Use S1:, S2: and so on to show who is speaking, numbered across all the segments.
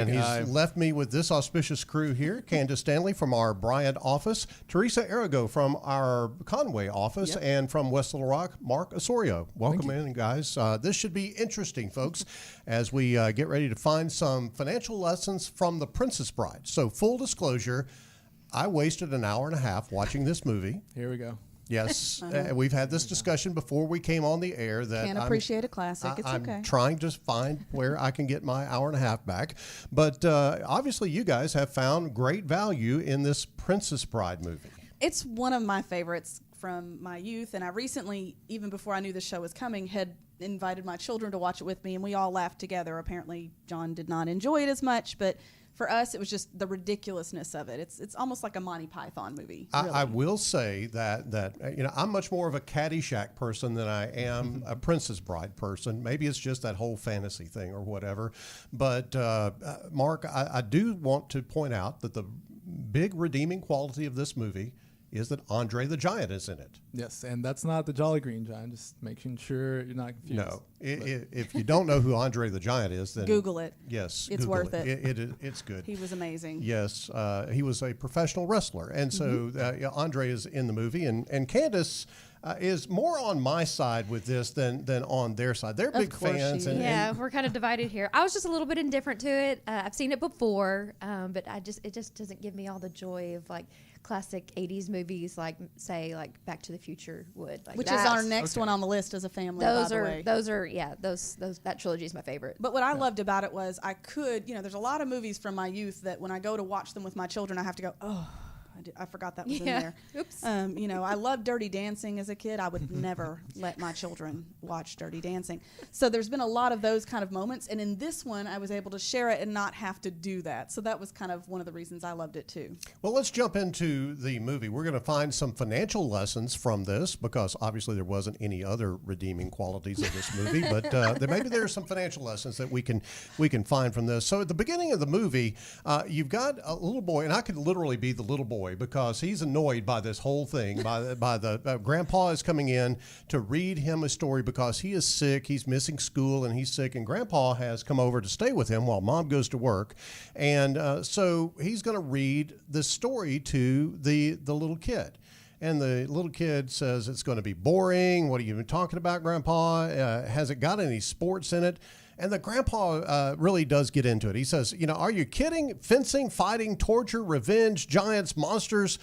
S1: And he's left me with this auspicious crew here: Candace Stanley from our Bryant office, Teresa Arago from our Conway office, and from West Little Rock, Mark Osorio. Welcome in, guys. This should be interesting, folks, as we get ready to find some financial lessons from The Princess Bride. So, full disclosure, I wasted an hour and a half watching this movie.
S2: Here we go.
S1: Yes, we've had this discussion before we came on the air. That
S3: can't appreciate a classic. It's okay.
S1: I'm trying to find where I can get my hour and a half back. But obviously you guys have found great value in this Princess Bride movie.
S3: It's one of my favorites from my youth. And I recently, even before I knew the show was coming, had invited my children to watch it with me. And we all laughed together. Apparently John did not enjoy it as much, but for us, it was just the ridiculousness of it. It's almost like a Monty Python movie. Really.
S1: I will say that I'm much more of a Caddyshack person than I am a Princess Bride person. Maybe it's just that whole fantasy thing or whatever. But Mark, I do want to point out that the big redeeming quality of this movie is that Andre the Giant is in it.
S2: Yes, and that's not the Jolly Green Giant, just making sure you're not confused.
S1: No, if you don't know who Andre the Giant is, then
S3: Google it.
S1: Yes,
S3: it's
S1: Google
S3: worth
S1: it. It's good.
S3: He was amazing.
S1: Yes, he was a professional wrestler, and so Andre is in the movie, and Candace is more on my side with this than on their side. They're big fans.
S4: And we're kind of divided here. I was just a little bit indifferent to it. I've seen it before, but it just doesn't give me all the joy of like classic 80s movies, like say like Back to the Future would. Like
S3: which is our next one on the list as a family.
S4: That trilogy is my favorite.
S3: But what I loved about it was I could, there's a lot of movies from my youth that when I go to watch them with my children, I have to go, oh, I forgot that was in there.
S4: Oops.
S3: I loved Dirty Dancing as a kid. I would never let my children watch Dirty Dancing. So there's been a lot of those kind of moments. And in this one, I was able to share it and not have to do that. So that was kind of one of the reasons I loved it too.
S1: Well, let's jump into the movie. We're going to find some financial lessons from this because obviously there wasn't any other redeeming qualities of this movie. But maybe there are some financial lessons that we can find from this. So at the beginning of the movie, you've got a little boy, and I could literally be the little boy because he's annoyed by this whole thing. By the grandpa is coming in to read him a story because he is sick. He's missing school and he's sick. And grandpa has come over to stay with him while mom goes to work. And so he's going to read this story to the little kid. And the little kid says it's going to be boring. What are you even talking about, Grandpa? Has it got any sports in it? And the grandpa really does get into it. He says, are you kidding? Fencing, fighting, torture, revenge, giants, monsters,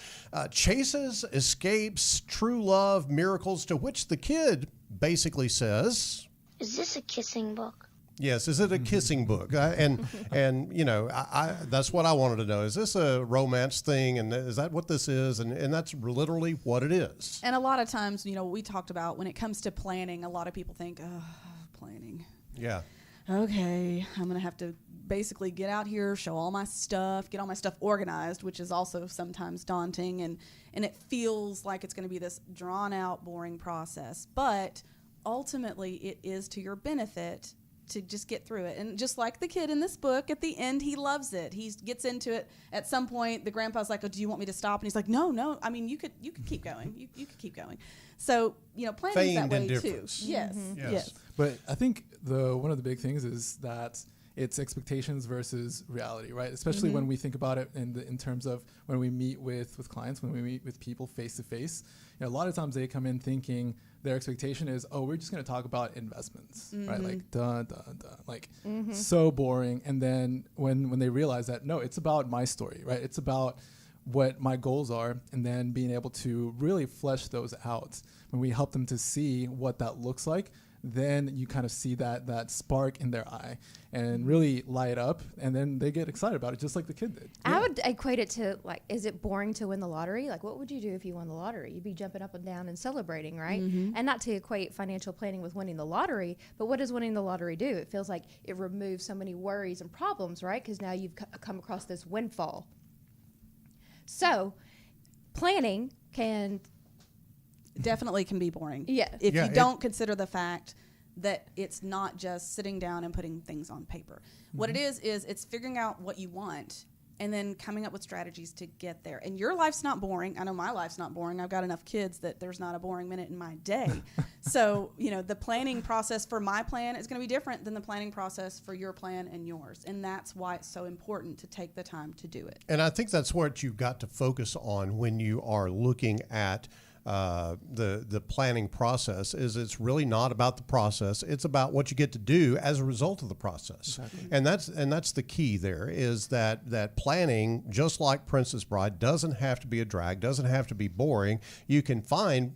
S1: chases, escapes, true love, miracles, to which the kid basically says,
S5: is this a kissing book?
S1: Yes, is it a kissing book? And that's what I wanted to know. Is this a romance thing? And is that what this is? And that's literally what it is.
S3: And a lot of times, we talked about when it comes to planning, a lot of people think, planning.
S1: Yeah.
S3: Okay, I'm going to have to basically get out here, show all my stuff, get all my stuff organized, which is also sometimes daunting. And it feels like it's going to be this drawn out, boring process. But ultimately, it is to your benefit to just get through it. And just like the kid in this book, at the end, he loves it. He gets into it. At some point, the grandpa's like, oh, do you want me to stop? And he's like, no. I mean, you could keep going. You could keep going. So, planning that way too. Yes.
S1: Mm-hmm.
S3: Yes.
S2: But I think one of the big things is that it's expectations versus reality, right? Especially when we think about it in terms of when we meet with clients, when we meet with people face to face. A lot of times they come in thinking their expectation is, oh, we're just going to talk about investments, right? Like, like so boring. And then when they realize that, no, it's about my story, right? It's about what my goals are, and then being able to really flesh those out. When we help them to see what that looks like, then you kind of see that spark in their eye and really light up, and then they get excited about it, just like the kid did.
S4: I would equate it to, like, is it boring to win the lottery? Like, what would you do if you won the lottery? You'd be jumping up and down and celebrating, right? And not to equate financial planning with winning the lottery, but what does winning the lottery do? It feels like it removes so many worries and problems, right? Because now you've come across this windfall. So, planning can
S3: definitely can be boring.
S4: Yeah.
S3: If you don't consider the fact that it's not just sitting down and putting things on paper. What it is it's figuring out what you want and then coming up with strategies to get there. And your life's not boring. I know my life's not boring. I've got enough kids that there's not a boring minute in my day. So, the planning process for my plan is going to be different than the planning process for your plan and yours. And that's why it's so important to take the time to do it.
S1: And I think that's what you've got to focus on when you are looking at the planning process. Is it's really not about the process. It's about what you get to do as a result of the process. Exactly. And that's the key there, is that planning, just like Princess Bride, doesn't have to be a drag, doesn't have to be boring. You can find,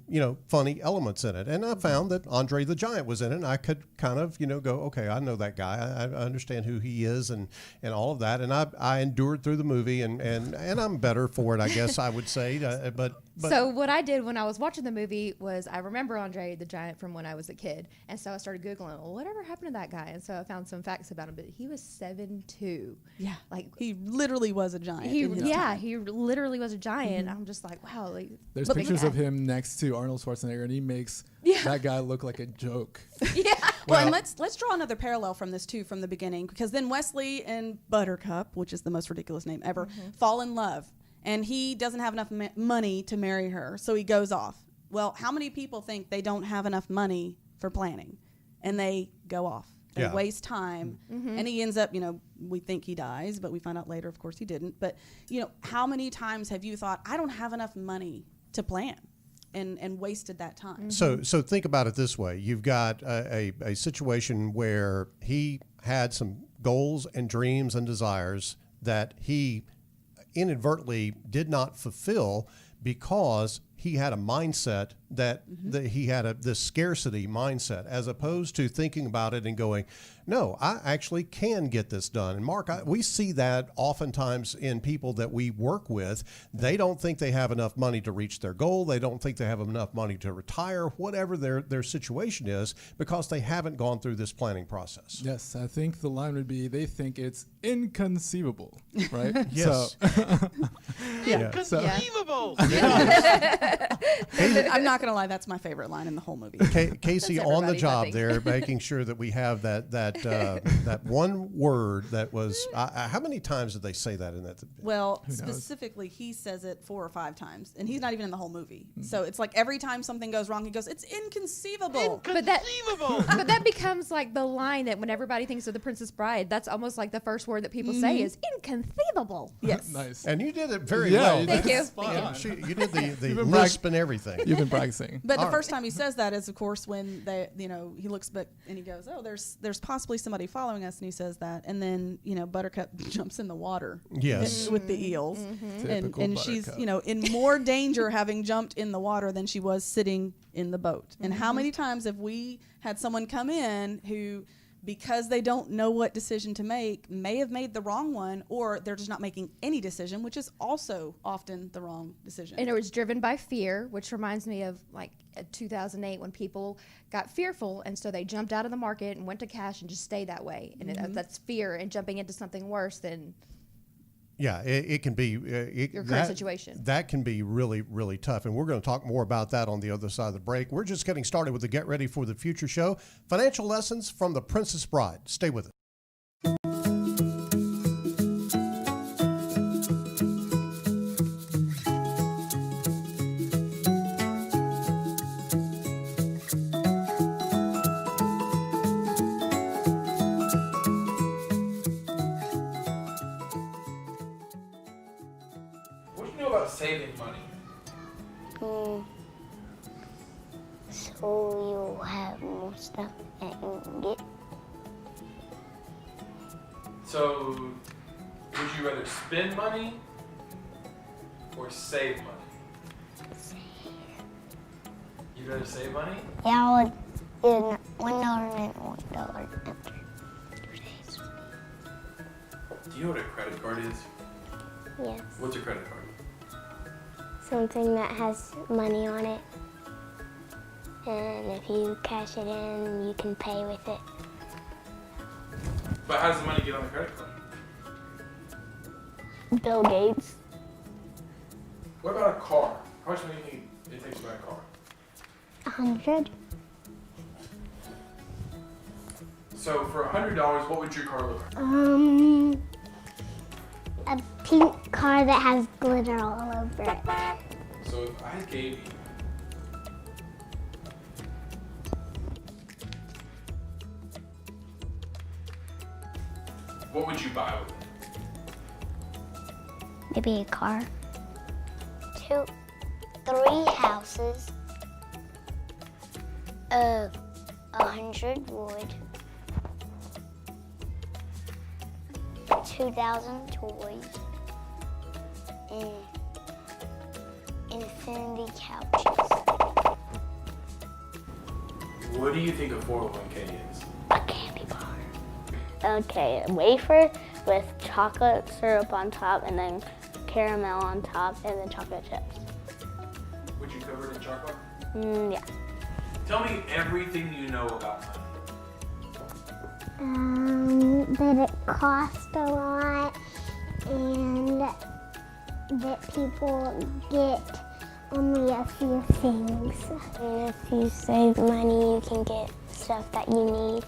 S1: funny elements in it. And I found that Andre the Giant was in it, and I could kind of, go, okay, I know that guy. I understand who he is and all of that. And I endured through the movie, and I'm better for it, I guess I would say. But
S4: so what I did when I was watching the movie was I remember Andre the Giant from when I was a kid. And so I started Googling, well, whatever happened to that guy? And so I found some facts about him, but he was 7'2".
S3: Yeah.
S4: Like,
S3: he literally was a giant.
S4: he literally was a giant. I'm just like, wow. Like,
S2: there's pictures of him next to Arnold Schwarzenegger, and he makes that guy look like a joke.
S3: Yeah. Well, and let's draw another parallel from this too, from the beginning, because then Wesley and Buttercup, which is the most ridiculous name ever, fall in love. And he doesn't have enough money to marry her, so he goes off. Well, how many people think they don't have enough money for planning, and they go off? They waste time, and he ends up, we think he dies, but we find out later, of course, he didn't. But, how many times have you thought, I don't have enough money to plan, and wasted that time?
S1: So think about it this way. You've got a situation where he had some goals and dreams and desires that he inadvertently did not fulfill because he had a mindset that he had this scarcity mindset, as opposed to thinking about it and going, no, I actually can get this done. And Mark, we see that oftentimes in people that we work with. They don't think they have enough money to reach their goal. They don't think they have enough money to retire, whatever their situation is, because they haven't gone through this planning process.
S2: Yes, I think the line would be, they think it's inconceivable, right?
S1: Yes.
S6: Inconceivable!
S3: I'm not going to lie, that's my favorite line in the whole movie.
S1: Casey
S4: That's
S1: on the
S4: everybody's, I
S1: job
S4: think.
S1: there, making sure that we have that one word that was. How many times did they say that in that?
S3: Well, specifically, he says it 4 or 5 times, and he's not even in the whole movie. So it's like every time something goes wrong, he goes, "It's inconceivable."
S4: But that becomes like the line that when everybody thinks of the Princess Bride, that's almost like the first word that people say is inconceivable.
S3: Yes.
S2: Nice.
S1: And you did it very
S2: Yeah,
S1: well.
S2: you
S4: Thank you.
S1: You did the
S2: You've been
S1: lisp and everything.
S2: You've been practicing.
S3: But the first time he says that is, of course, when he looks back and he goes, "Oh, there's possibly somebody following us," and he says that, and then Buttercup jumps in the water.
S1: Yes.
S3: With the eels,
S2: Typical
S3: and she's
S2: Buttercup.
S3: In more danger having jumped in the water than she was sitting in the boat. And how many times have we had someone come in who, because they don't know what decision to make, may have made the wrong one, or they're just not making any decision, which is also often the wrong decision.
S4: And it was driven by fear, which reminds me of like 2008 when people got fearful, and so they jumped out of the market and went to cash and just stayed that way. And that's fear and jumping into something worse than
S1: it can be
S4: your current situation.
S1: That can be really, really tough. And we're going to talk more about that on the other side of the break. We're just getting started with the Get Ready for the Future show. Financial lessons from the Princess Bride. Stay with us.
S6: What do you know about saving money?
S5: So you'll have more stuff that you can get.
S6: So, would you rather spend money or save money? You'd rather save money?
S5: Yeah, I would get $1 and $1 after 2 days.
S6: Do you know what a credit card is?
S5: Yes.
S6: What's a credit card?
S5: Something that has money on it. And if you cash it in, you can pay with it.
S6: But how does the money get on the credit card?
S5: Bill Gates.
S6: What about a car? How much money do you think it takes to buy a car?
S5: 100.
S6: So for $100, what would your car look like?
S5: pink car that has glitter all over it.
S6: So if I gave you what would you buy with it?
S5: Maybe a car. 2, 3 houses of 100 wood. 2,000 toys. And infinity couches.
S6: What do you think a 401k is?
S5: A candy bar. Okay, a wafer with chocolate syrup on top and then caramel on top and then chocolate chips.
S6: Would you cover it in chocolate?
S5: Yeah.
S6: Tell me everything you know about money.
S5: That it costs a lot and that people get only a few things. And if you save money, you can get stuff that you need.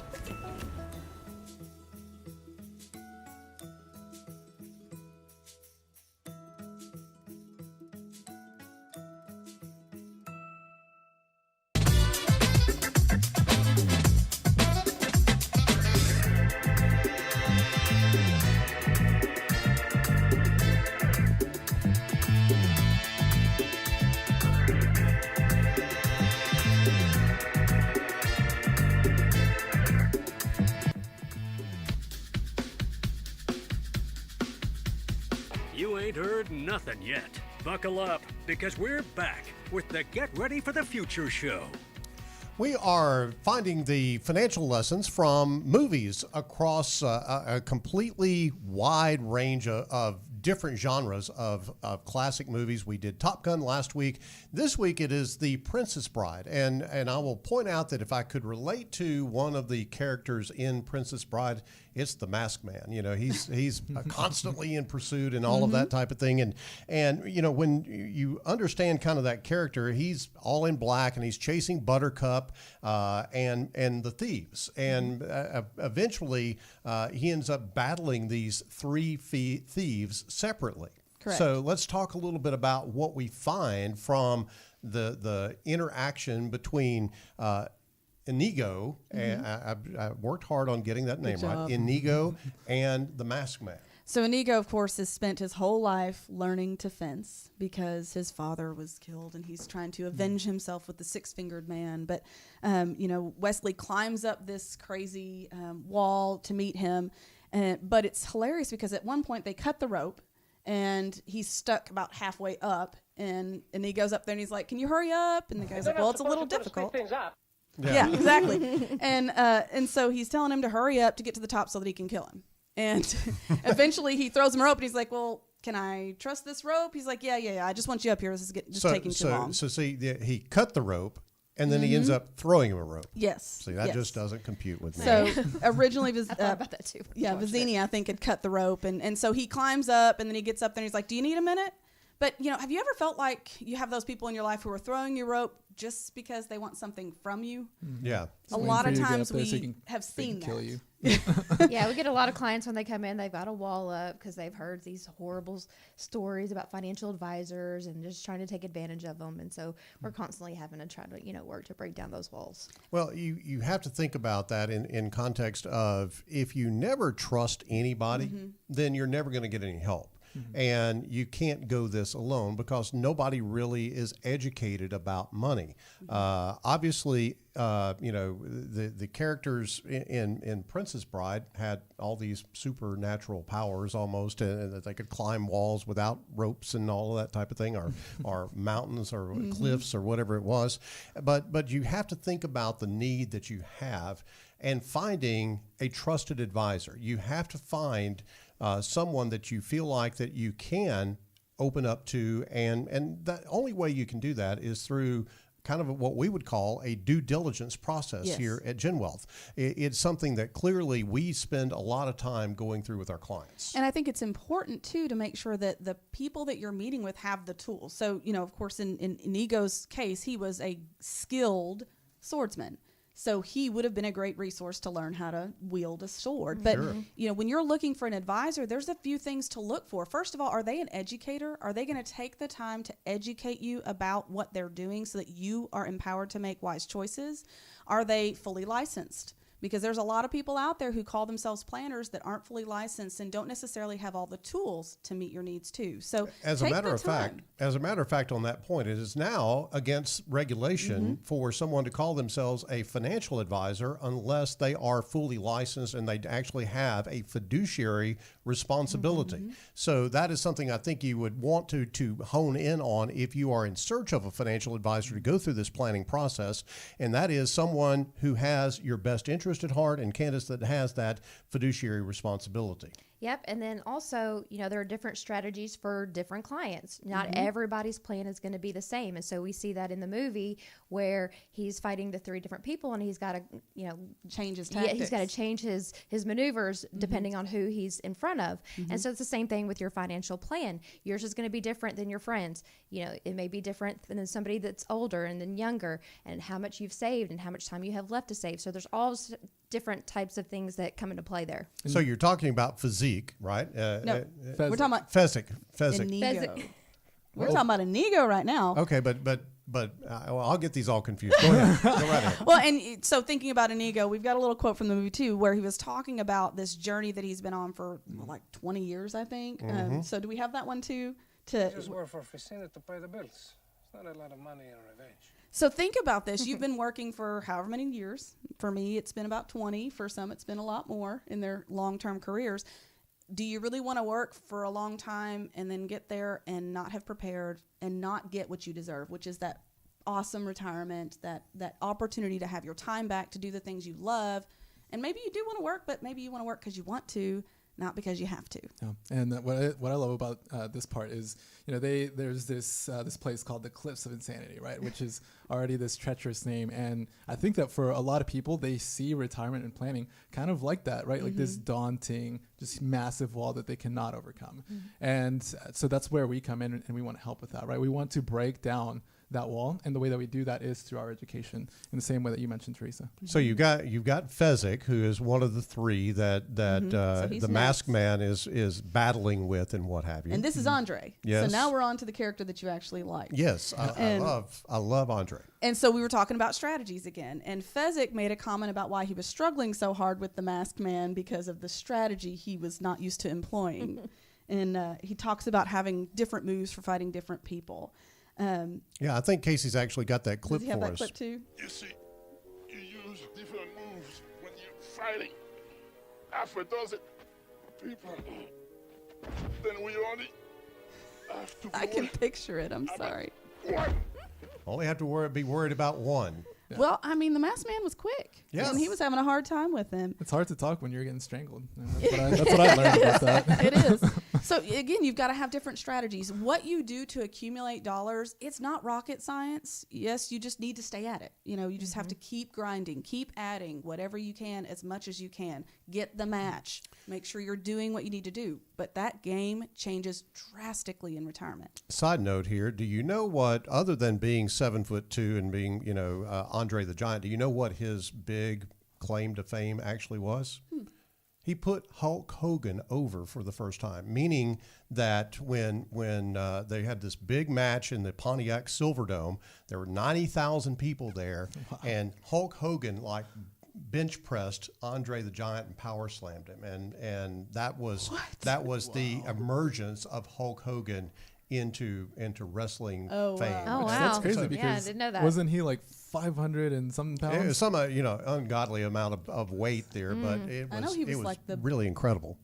S7: You ain't heard nothing yet. Buckle up, because we're back with the Get Ready for the Future show.
S1: We are finding the financial lessons from movies across a completely wide range of different genres of classic movies. We did Top Gun last week. This week it is The Princess Bride. And I will point out that if I could relate to one of the characters in Princess Bride, it's the Masked Man. You know, he's constantly in pursuit and all of that type of thing. And you know, when you understand kind of that character, he's all in black and he's chasing Buttercup and the thieves. And eventually he ends up battling these 3 thieves separately.
S3: Correct.
S1: So let's talk a little bit about what we find from the interaction between Inigo, and I worked hard on getting that name right, Inigo and the Masked Man.
S3: So Inigo, of course, has spent his whole life learning to fence because his father was killed, and he's trying to avenge himself with the 6-fingered man. But, you know, Wesley climbs up this crazy wall to meet him. But it's hilarious because at one point they cut the rope, and he's stuck about halfway up. And Inigo's up there, and he's like, "Can you hurry up?" And the guy's like, "Well, it's a little difficult." Yeah, exactly. And so he's telling him to hurry up to get to the top so that he can kill him. And eventually he throws him a rope, and he's like, "Well, can I trust this rope?" He's like, yeah. I just want you up here. This is taking too long.
S1: So see, he cut the rope, and then he ends up throwing him a rope.
S3: Yes.
S1: See, that just doesn't compute with me.
S3: So originally,
S4: I thought about that too.
S3: Yeah, Vizzini, I think, had cut the rope. And so he climbs up, and then he gets up there, and he's like, "Do you need a minute?" But, you know, have you ever felt like you have those people in your life who are throwing your rope just because they want something from you?
S1: Yeah.
S3: A lot of times we have seen that.
S2: Kill you.
S4: Yeah, we get a lot of clients when they come in, they've got a wall up because they've heard these horrible stories about financial advisors and just trying to take advantage of them. And so we're constantly having to try to, you know, work to break down those walls.
S1: Well, you have to think about that in context of if you never trust anybody, then you're never going to get any help. And you can't go this alone because nobody really is educated about money. Obviously, you know, the characters in Princess Bride had all these supernatural powers almost, and that they could climb walls without ropes and all of that type of thing, or mountains or cliffs or whatever it was. But you have to think about the need that you have and finding a trusted advisor. You have to find someone that you feel like that you can open up to, and the only way you can do that is through kind of what we would call a due diligence process here at GenWealth. It's something that clearly we spend a lot of time going through with our clients.
S3: And I think it's important, too, to make sure that the people that you're meeting with have the tools. So, you know, of course, in Inigo's case, he was a skilled swordsman. So he would have been a great resource to learn how to wield a sword. But, you know, when you're looking for an advisor, there's a few things to look for. First of all, are they an educator? Are they going to take the time to educate you about what they're doing so that you are empowered to make wise choices? Are they fully licensed? Because there's a lot of people out there who call themselves planners that aren't fully licensed and don't necessarily have all the tools to meet your needs too. So
S1: as a matter of fact, on that point, it is now against regulation for someone to call themselves a financial advisor unless they are fully licensed and they actually have a fiduciary responsibility. So that is something I think you would want to hone in on if you are in search of a financial advisor to go through this planning process. And that is someone who has your best interest at heart, and Candace, that has that fiduciary responsibility.
S4: Yep. And then also, you know, there are different strategies for different clients. Not everybody's plan is going to be the same. And so we see that in the movie where he's fighting the 3 different people and he's got to, you know,
S3: change his tactics.
S4: Yeah, he's got to change his maneuvers depending on who he's in front of. And so it's the same thing with your financial plan. Yours is going to be different than your friends. You know, it may be different than somebody that's older and then younger, and how much you've saved and how much time you have left to save. So there's all different types of things that come into play there.
S1: So you're talking about physique, right?
S3: No, we're talking about
S1: Fezzik.
S3: Inigo. We're talking about Inigo right now.
S1: Okay, but I'll get these all confused. Go ahead. Go right ahead.
S3: Well, and so thinking about Inigo, we've got a little quote from the movie too, where he was talking about this journey that he's been on for like 20 years, I think. So do we have that one too?
S8: Just work for Vicina to pay the bills. It's not a lot of money in revenge.
S3: So think about this. You've been working for however many years. For me, it's been about 20. For some, it's been a lot more in their long-term careers. Do you really want to work for a long time and then get there and not have prepared and not get what you deserve, which is that awesome retirement, that opportunity to have your time back to do the things you love? And maybe you do want to work, but maybe you want to work because you want to, not because you have to.
S2: Yeah. And what I love about this part is, you know, there's this place called the Cliffs of Insanity, right? Which is already this treacherous name. And I think that for a lot of people, they see retirement and planning kind of like that, right? Like this daunting, just massive wall that they cannot overcome. And so that's where we come in and we want to help with that, right? We want to break down that wall, and the way that we do that is through our education, in the same way that you mentioned, Teresa.
S1: So you've got Fezzik, who is one of the 3 that
S3: So
S1: the masked man is battling with, and what have you.
S3: And this is Andre.
S1: Yes.
S3: So now we're on to the character that you actually like.
S1: Yes, I love Andre.
S3: And so we were talking about strategies again. And Fezzik made a comment about why he was struggling so hard with the masked man because of the strategy he was not used to employing. And he talks about having different moves for fighting different people.
S1: Yeah, I think Casey's actually got that clip
S3: does he have
S1: for
S3: that
S1: us.
S3: clip too?
S9: You see, you use different moves when you're fighting. After a dozen people, then we only have to.
S3: I can picture it. I'm sorry.
S9: One.
S1: Only have to be worried about one.
S2: Yeah.
S3: Well, I mean, the masked man was quick.
S1: Yes.
S3: And he was having a hard time with him.
S2: It's hard to talk when you're getting strangled. That's what I learned about that.
S3: It is. So again, you've got to have different strategies. What you do to accumulate dollars, it's not rocket science. Yes, you just need to stay at it. You know, you just have to keep grinding, keep adding whatever you can, as much as you can. Get the match. Make sure you're doing what you need to do. But that game changes drastically in retirement.
S1: Side note here: do you know what, other than being 7'2" and being, you know, Andre the Giant, do you know what his big claim to fame actually was? He put Hulk Hogan over for the first time, meaning that when they had this big match in the Pontiac Silverdome, there were 90,000 people there, and Hulk Hogan bench pressed Andre the Giant and power slammed him, and that was the emergence of Hulk Hogan into wrestling fame.
S4: Oh, wow.
S2: That's crazy
S4: Yeah, I
S2: because
S4: didn't know that.
S2: wasn't he like 500 and something pounds?
S1: It was some ungodly amount of weight there, but it was,
S3: I know he was like
S1: really incredible.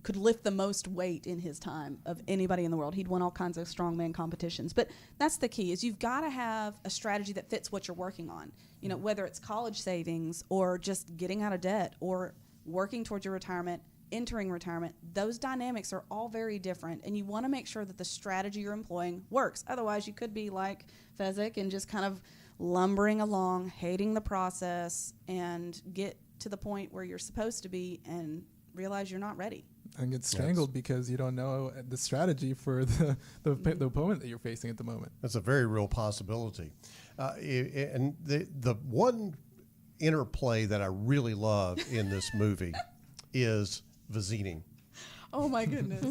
S3: Could lift the most weight in his time of anybody in the world. He'd won all kinds of strongman competitions. But that's the key, is you've got to have a strategy that fits what you're working on. You know, whether it's college savings or just getting out of debt or working towards your retirement, entering retirement, those dynamics are all very different, and you want to make sure that the strategy you're employing works. Otherwise, you could be like Fezzik and just kind of lumbering along, hating the process, and get to the point where you're supposed to be and realize you're not ready.
S2: And get strangled because you don't know the strategy for the opponent that you're facing at the moment.
S1: That's a very real possibility. And the one interplay that I really love in this movie is Vizini.
S3: Oh my goodness.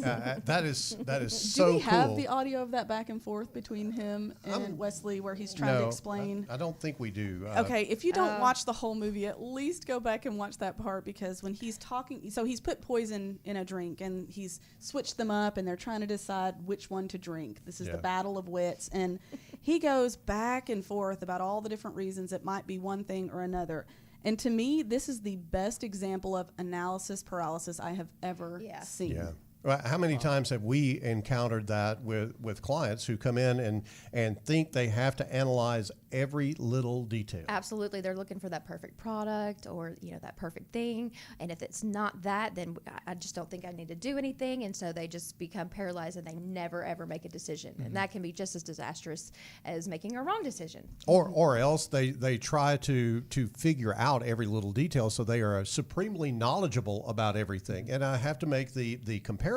S1: That is
S3: Do
S1: so
S3: we have
S1: cool.
S3: the audio of that back and forth between him and Wesley where he's trying to explain?
S1: I don't think we do.
S3: Okay, if you don't watch the whole movie, at least go back and watch that part, because when he's talking, so he's put poison in a drink and he's switched them up and they're trying to decide which one to drink. This is the battle of wits. And he goes back and forth about all the different reasons it might be one thing or another. And to me, this is the best example of analysis paralysis I have ever seen.
S1: Yeah. Well, how many times have we encountered that with clients who come in and think they have to analyze every little detail?
S4: Absolutely. They're looking for that perfect product or, that perfect thing. And if it's not that, then I just don't think I need to do anything. And so they just become paralyzed and they never, ever make a decision. And that can be just as disastrous as making a wrong decision.
S1: Or else they try to figure out every little detail, so they are supremely knowledgeable about everything. And I have to make the comparison.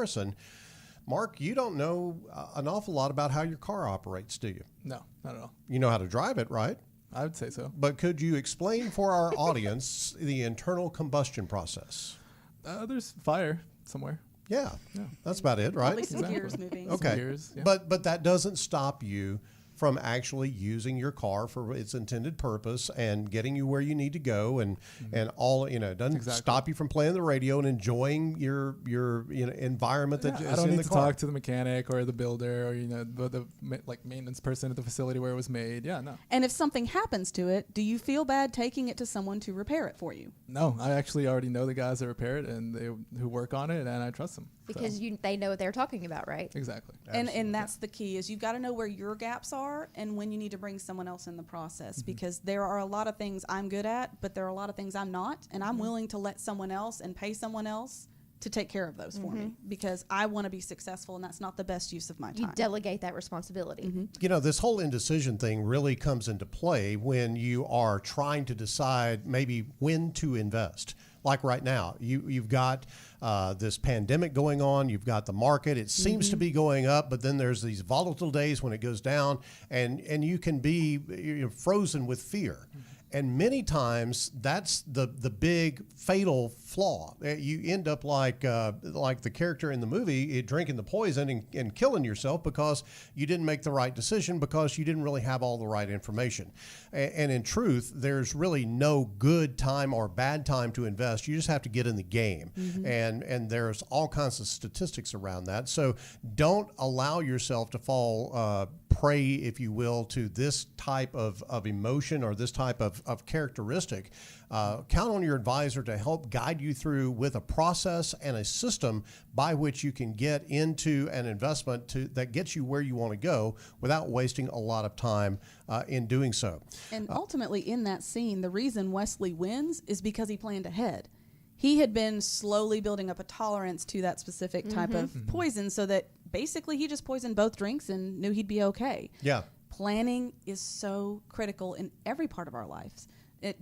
S1: Mark, you don't know an awful lot about how your car operates, do you?
S2: No, not at all.
S1: You know how to drive it, right?
S2: I would say so.
S1: But could you explain for our audience the internal combustion process?
S2: There's fire somewhere.
S1: Yeah, that's about it, right?
S3: At least some gears moving.
S1: Okay,
S2: Gears, yeah.
S1: but that doesn't stop you from actually using your car for its intended purpose and getting you where you need to go, and all it doesn't stop you from playing the radio and enjoying your environment that is
S2: I don't
S1: in
S2: need
S1: the
S2: to
S1: car.
S2: talk to the mechanic or the builder or the maintenance person at the facility where it was made. Yeah, no.
S3: And if something happens to it, do you feel bad taking it to someone to repair it for you?
S2: No, I actually already know the guys that repair it and who work on it, and I trust them.
S4: Because they know what they're talking about, right?
S2: Exactly.
S3: And that's the key, is you've got to know where your gaps are and when you need to bring someone else in the process, because there are a lot of things I'm good at, but there are a lot of things I'm not, and I'm willing to let someone else and pay someone else to take care of those for me, because I want to be successful, and that's not the best use of my time.
S4: You delegate that responsibility.
S1: This whole indecision thing really comes into play when you are trying to decide maybe when to invest. Like right now, you've got this pandemic going on. You've got the market. It seems to be going up, but then there's these volatile days when it goes down, and you can be frozen with fear. And many times that's the big fatal flaw. You end up like the character in the movie, drinking the poison and killing yourself because you didn't make the right decision, because you didn't really have all the right information. And in truth, there's really no good time or bad time to invest. You just have to get in the game. And there's all kinds of statistics around that. So don't allow yourself to fall prey, if you will, to this type of emotion or this type of characteristic. Count on your advisor to help guide you through with a process and a system by which you can get into an investment that gets you where you want to go without wasting a lot of time in doing so.
S3: And ultimately, in that scene, the reason Wesley wins is because he planned ahead. He had been slowly building up a tolerance to that specific type of poison, so that basically he just poisoned both drinks and knew he'd be okay.
S1: Yeah.
S3: Planning is so critical in every part of our lives.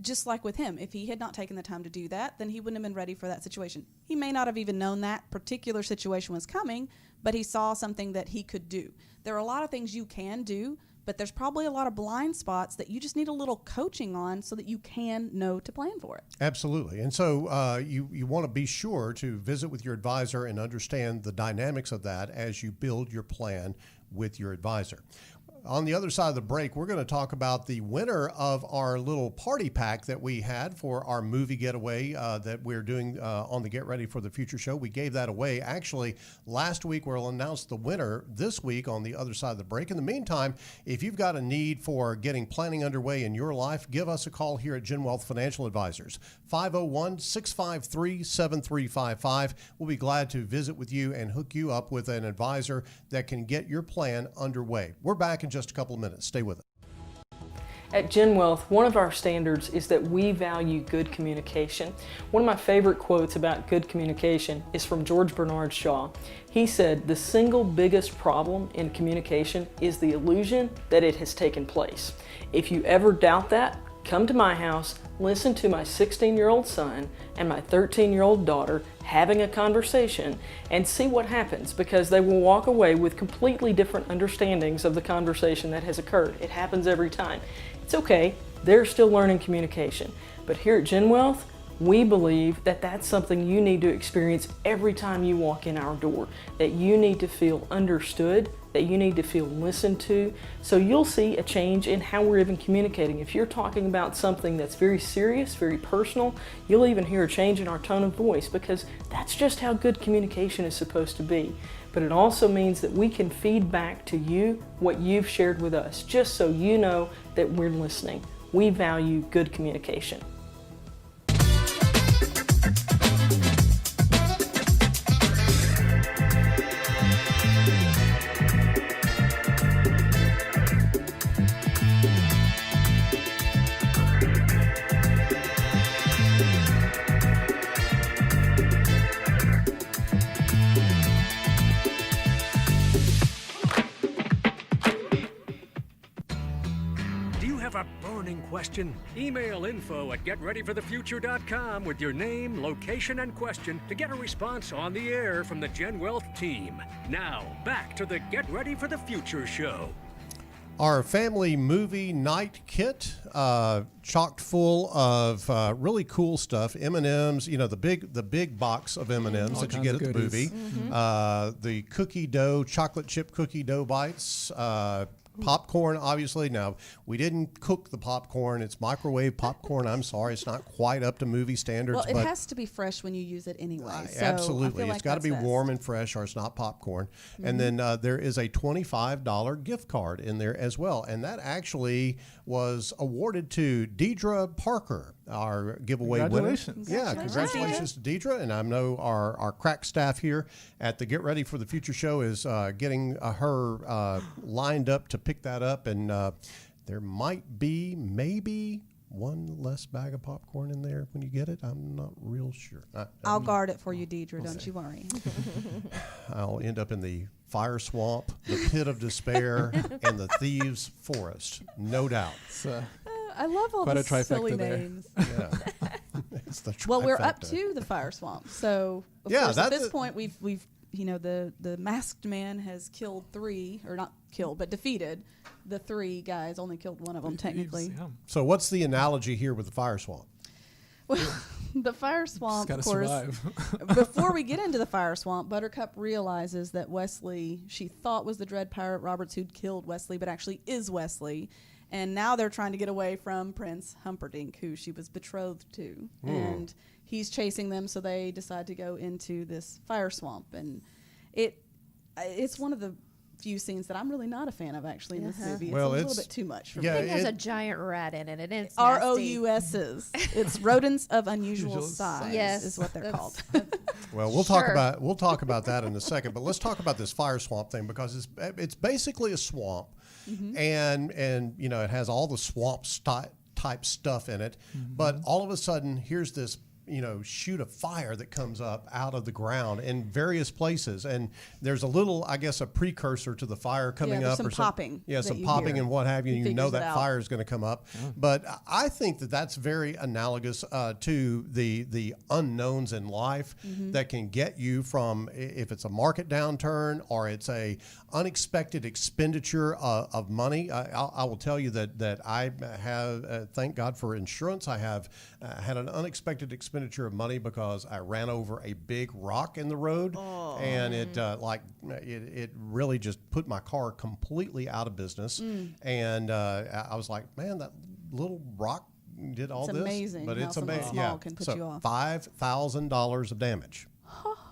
S3: Just like with him, if he had not taken the time to do that, then he wouldn't have been ready for that situation. He may not have even known that particular situation was coming, but he saw something that he could do. There are a lot of things you can do, but there's probably a lot of blind spots that you just need a little coaching on so that you can know to plan for it.
S1: Absolutely. And so you want to be sure to visit with your advisor and understand the dynamics of that as you build your plan with your advisor. On the other side of the break, we're going to talk about the winner of our little party pack that we had for our movie getaway that we're doing on the Get Ready for the Future show. We gave that away actually last week. We'll announce the winner this week on the other side of the break. In the meantime, if you've got a need for getting planning underway in your life, give us a call here at GenWealth Financial Advisors, 501-653-7355. We'll be glad to visit with you and hook you up with an advisor that can get your plan underway. We're back in just a couple of minutes. Stay with us.
S10: At GenWealth, one of our standards is that we value good communication. One of my favorite quotes about good communication is from George Bernard Shaw. He said, "The single biggest problem in communication is the illusion that it has taken place. If you ever doubt that, come to my house, listen to my 16-year-old son and my 13-year-old daughter having a conversation and see what happens, because they will walk away with completely different understandings of the conversation that has occurred. It happens every time. It's okay, they're still learning communication. But here at GenWealth, we believe that that's something you need to experience every time you walk in our door, that you need to feel understood, that you need to feel listened to. So you'll see a change in how we're even communicating. If you're talking about something that's very serious, very personal, you'll even hear a change in our tone of voice, because that's just how good communication is supposed to be. But it also means that we can feed back to you what you've shared with us, just so you know that we're listening. We value good communication.
S7: Question? Email info@getreadyforthefuture.com with your name, location, and question to get a response on the air from the GenWealth team. Now, back to the Get Ready for the Future show.
S1: Our family movie night kit, chocked full of really cool stuff. M&Ms, you know, the big box of M&Ms that you get at the movie. The cookie dough, chocolate chip cookie dough bites. Popcorn, obviously. Now, we didn't cook the popcorn. It's microwave popcorn. I'm sorry, it's not quite up to movie standards.
S3: Well, it has to be fresh when you use it anyway. So
S1: absolutely.
S3: It's
S1: got to be warm and fresh, or it's not popcorn. And then there is a $25 gift card in there as well. And that actually was awarded to Deidre Parker, our giveaway winner. Yeah, congratulations to Deidre. And I know our crack staff here at the Get Ready for the Future show is getting her lined up to pick that up. And there might be maybe one less bag of popcorn in there when you get it. I'm not real sure.
S3: I'll guard it for you, Deidre. Don't you worry.
S1: I'll end up in the fire swamp, the pit of despair, and the thieves' forest, no doubt.
S3: I love all the silly names.
S1: Yeah. It's the
S3: well, we're up to the fire swamp, so of course at this point we've you know the masked man has killed 3, or not killed, but defeated the 3 guys. Only killed one of them technically.
S1: So what's the analogy here with the fire swamp?
S3: Well, the fire swamp, of course.
S2: Survive.
S3: Before we get into the fire swamp, Buttercup realizes that Wesley, she thought was the Dread Pirate Roberts who'd killed Wesley, but actually is Wesley. And now they're trying to get away from Prince Humperdinck, who she was betrothed to. And he's chasing them, so they decide to go into this fire swamp. And it's one of the few scenes that I'm really not a fan of, actually, in this movie. It's a little bit too much for me.
S4: It has a giant rat in it, and it's
S3: ROUSs. It's rodents of unusual size.
S4: Yes,
S3: is what they're called.
S1: Well, we'll talk about that in a second, but let's talk about this fire swamp thing, because it's basically a swamp. And you know, it has all the swamp type stuff in it, but all of a sudden here's this, you know, shoot of fire that comes up out of the ground in various places, and there's a little, I guess, a precursor to the fire coming up,
S3: some
S1: or
S3: popping.
S1: Some popping and what have you. You know that fire is going to come up, but I think that's very analogous to the unknowns in life that can get you from, if it's a market downturn or it's a unexpected expenditure of money. I will tell you that I have, thank God for insurance, I have had an unexpected expenditure of money because I ran over a big rock in the road, and it really just put my car completely out of business. And I was like, man, that little rock did all this.
S3: Amazing.
S1: But it's amazing.
S3: Yeah. Can put you off.
S1: $5,000 of damage.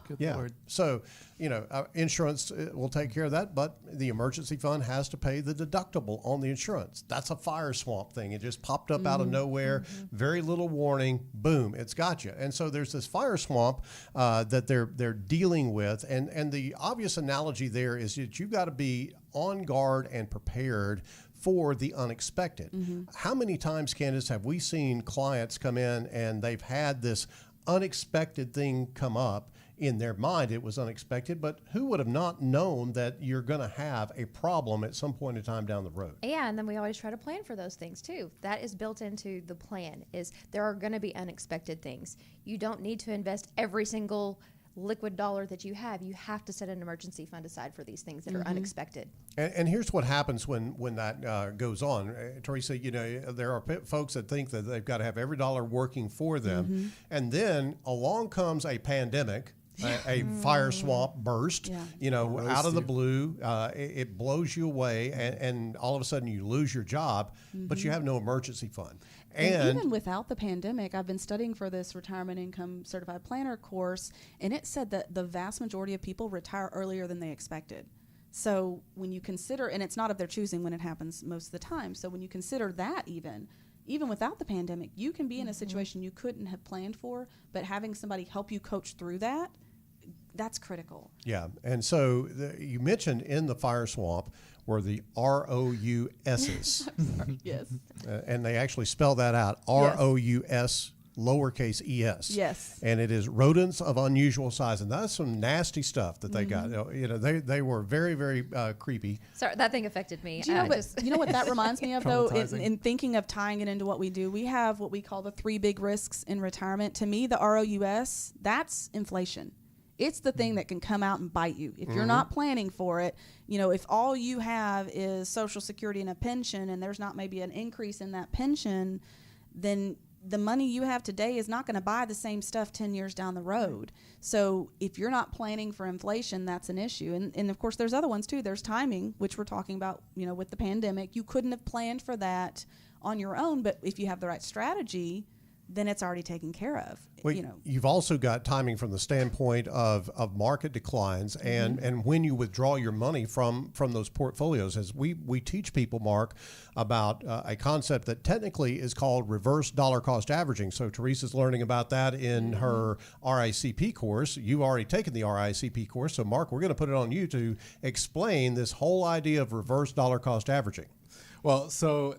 S2: Good Lord.
S1: So, you know, insurance will take care of that, but the emergency fund has to pay the deductible on the insurance. That's a fire swamp thing. It just popped up out of nowhere, very little warning, boom, it's got you. And so there's this fire swamp that they're dealing with, and the obvious analogy there is that you've got to be on guard and prepared for the unexpected. How many times, Candace, have we seen clients come in and they've had this unexpected thing come up in their mind it was unexpected, but who would have not known that you're going to have a problem at some point in time down the road?
S4: Yeah, and then we always try to plan for those things too. That is built into the plan, is there are going to be unexpected things. You don't need to invest every single liquid dollar that you have. You have to set an emergency fund aside for these things that are unexpected.
S1: And here's what happens when that goes on. Teresa, there are folks that think that they've got to have every dollar working for them. And then along comes a pandemic, a fire swamp burst, out of the blue. It blows you away, and all of a sudden you lose your job, but you have no emergency fund.
S3: And even without the pandemic, I've been studying for this retirement income certified planner course, and it said that the vast majority of people retire earlier than they expected. So when you consider, and it's not of their choosing when it happens most of the time, so when you consider that even without the pandemic, you can be in a situation you couldn't have planned for, but having somebody help you coach through that, that's critical. Yeah, and so you mentioned in the fire swamp were the ROUSs. Yes.
S1: And they actually spell that out, ROUS lowercase es.
S3: Yes.
S1: And it is rodents of unusual size. And that's some nasty stuff that they got. They were very, very creepy.
S4: Sorry, that thing affected me.
S3: Do you know what that reminds me of, though? In thinking of tying it into what we do, we have what we call the 3 big risks in retirement. To me, the ROUS, that's inflation. It's the thing that can come out and bite you. If you're not planning for it, if all you have is Social Security and a pension, and there's not maybe an increase in that pension, then the money you have today is not going to buy the same stuff 10 years down the road. So if you're not planning for inflation, that's an issue. And of course, there's other ones too. There's timing, which we're talking about, with the pandemic. You couldn't have planned for that on your own, but if you have the right strategy, then it's already taken care of.
S1: Well, you've also got timing from the standpoint of market declines and when you withdraw your money from those portfolios. As we teach people, Mark, about a concept that technically is called reverse dollar cost averaging. So Teresa's learning about that in her RICP course. You've already taken the RICP course. So Mark, we're going to put it on you to explain this whole idea of reverse dollar cost averaging.
S2: Well, so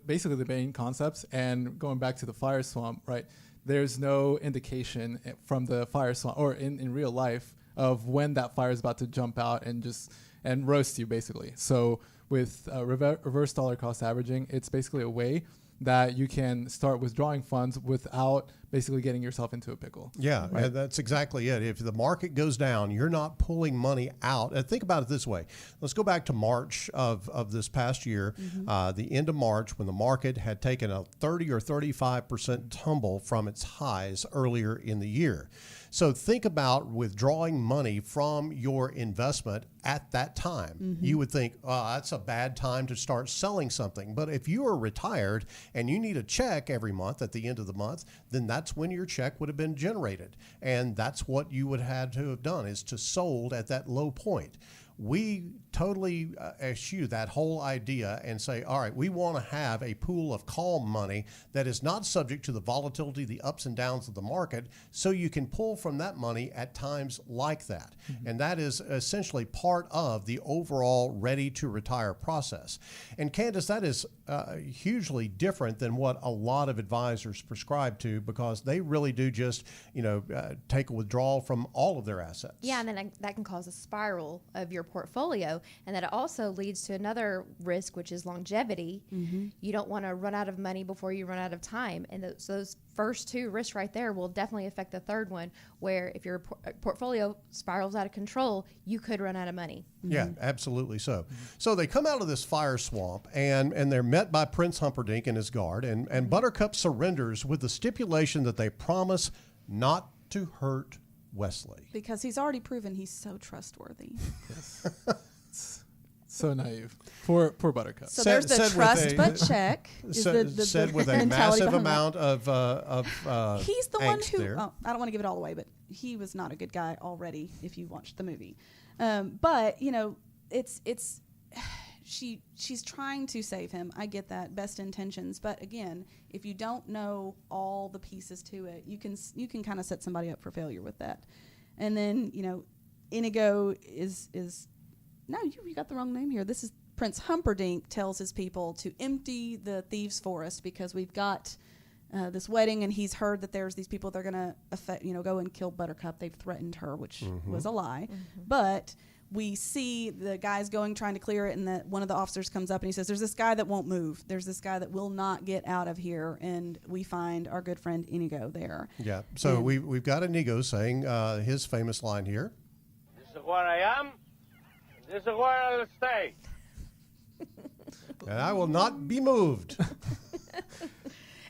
S2: basically the main concepts, and going back to the fire swamp, right? There's no indication from the fire swamp or in real life of when that fire is about to jump out and roast you, basically. So with reverse dollar cost averaging, it's basically a way that you can start withdrawing funds without basically getting yourself into a pickle.
S1: Yeah, right? That's exactly it. If the market goes down, you're not pulling money out. And think about it this way. Let's go back to March of this past year, the end of March, when the market had taken a 30 or 35% tumble from its highs earlier in the year. So think about withdrawing money from your investment at that time. You would think, that's a bad time to start selling something. But if you are retired and you need a check every month at the end of the month, then that's when your check would have been generated. And that's what you would have to have done, is to sold at that low point. We totally eschew that whole idea and say, all right, we want to have a pool of calm money that is not subject to the volatility, the ups and downs of the market, so you can pull from that money at times like that. And that is essentially part of the overall ready to retire process. And Candace, that is hugely different than what a lot of advisors prescribe to, because they really do just, take a withdrawal from all of their assets.
S4: Yeah, and then that can cause a spiral of your portfolio, and that also leads to another risk, which is longevity. You don't want to run out of money before you run out of time, and those first 2 risks right there will definitely affect the third one, where if your portfolio spirals out of control, you could run out of money.
S1: Yeah, absolutely so. So they come out of this fire swamp, and they're met by Prince Humperdinck and his guard, and Buttercup surrenders with the stipulation that they promise not to hurt Wesley.
S3: Because he's already proven he's so trustworthy.
S2: Yes. So naive. Poor Buttercup.
S3: So there's the trust but check.
S1: Said with a massive amount of
S3: he's the one who, I don't want to give it all away, but he was not a good guy already if you watched the movie. But, she's trying to save him. I get that, best intentions. But again, if you don't know all the pieces to it, you can kind of set somebody up for failure with that. And then, Inigo is no, you got the wrong name here. This is Prince Humperdinck tells his people to empty the thieves' forest because we've got this wedding, and he's heard that there's these people that are going to go and kill Buttercup. They've threatened her, which was a lie. But we see the guys trying to clear it, and that one of the officers comes up and he says, there's this guy that won't move. There's this guy that will not get out of here. And we find our good friend Inigo there.
S1: Yeah. So
S3: And
S1: we've got Inigo saying his famous line here.
S11: This is where I am. This is where I'll stay.
S1: And I will not be moved.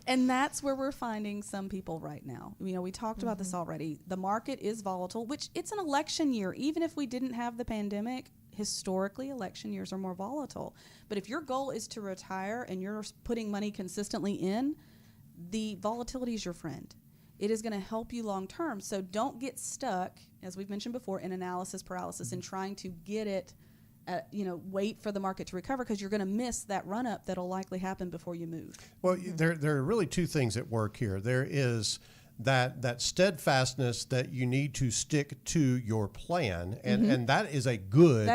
S3: And that's where we're finding some people right now. We talked about this already. The market is volatile, which it's an election year. Even if we didn't have the pandemic, historically, election years are more volatile. But if your goal is to retire and you're putting money consistently in, the volatility is your friend. It is going to help you long term. So don't get stuck, as we've mentioned before, in analysis paralysis and trying to get it, wait for the market to recover, because you're going to miss that run up that'll likely happen before you move.
S1: Well, there are really two things at work here. There is that steadfastness that you need to stick to your plan, and that is a good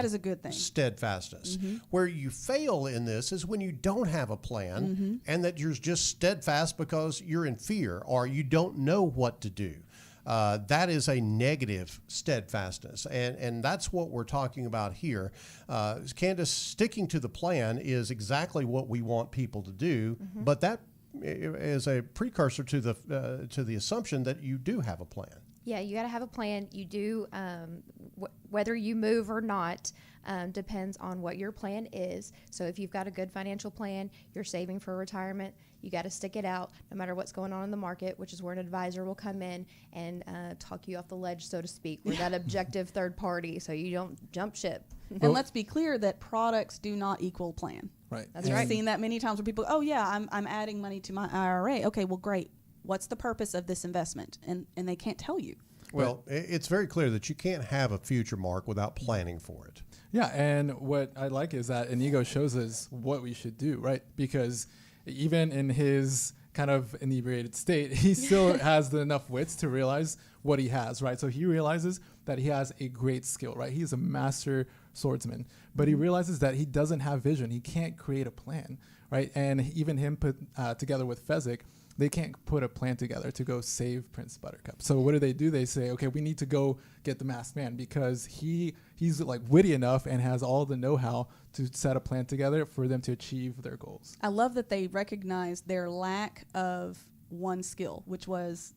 S3: thing.
S1: Steadfastness. Where you fail in this is when you don't have a plan and that you're just steadfast because you're in fear or you don't know what to do. That is a negative steadfastness, and that's what we're talking about here. Candace, sticking to the plan is exactly what we want people to do, but that is a precursor to the assumption that you do have a plan.
S4: Yeah, you got to have a plan. You do, whether you move or not, depends on what your plan is. So if you've got a good financial plan, you're saving for retirement, you got to stick it out no matter what's going on in the market, which is where an advisor will come in and talk you off the ledge, so to speak. We're that objective third party, so you don't jump ship.
S3: And let's be clear that products do not equal plan.
S2: Right.
S3: That's right. I've seen that many times where people, oh yeah, I'm adding money to my IRA. Okay, well great. What's the purpose of this investment? And they can't tell you.
S1: Well, it's very clear that you can't have a future, Mark, without planning for it.
S2: Yeah, and what I like is that Inigo shows us what we should do, right? Because even in his kind of inebriated state, he still has enough wits to realize what he has, right? So he realizes that he has a great skill, right? He's a master swordsman, but he realizes that he doesn't have vision. He can't create a plan, right? And even him put together with Fezzik, they can't put a plan together to go save Prince Buttercup. So what do? They say, okay, we need to go get the masked man, because he's like witty enough and has all the know-how to set a plan together for them to achieve their goals.
S3: I love that they recognize their lack of one skill, which was,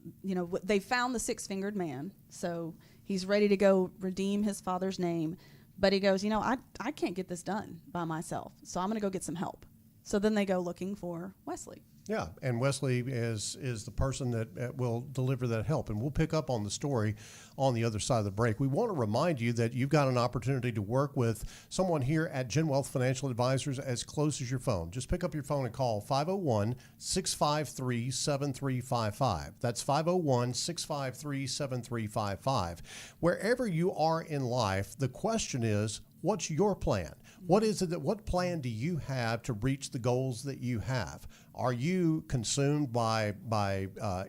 S3: they found the six-fingered man. So he's ready to go redeem his father's name. But he goes, I can't get this done by myself. So I'm going to go get some help. So then they go looking for Wesley.
S1: Yeah, and Wesley is the person that will deliver that help. And we'll pick up on the story on the other side of the break. We want to remind you that you've got an opportunity to work with someone here at GenWealth Financial Advisors as close as your phone. Just pick up your phone and call 501-653-7355. That's 501-653-7355. Wherever you are in life, the question is, what's your plan? What plan do you have to reach the goals that you have? Are you consumed by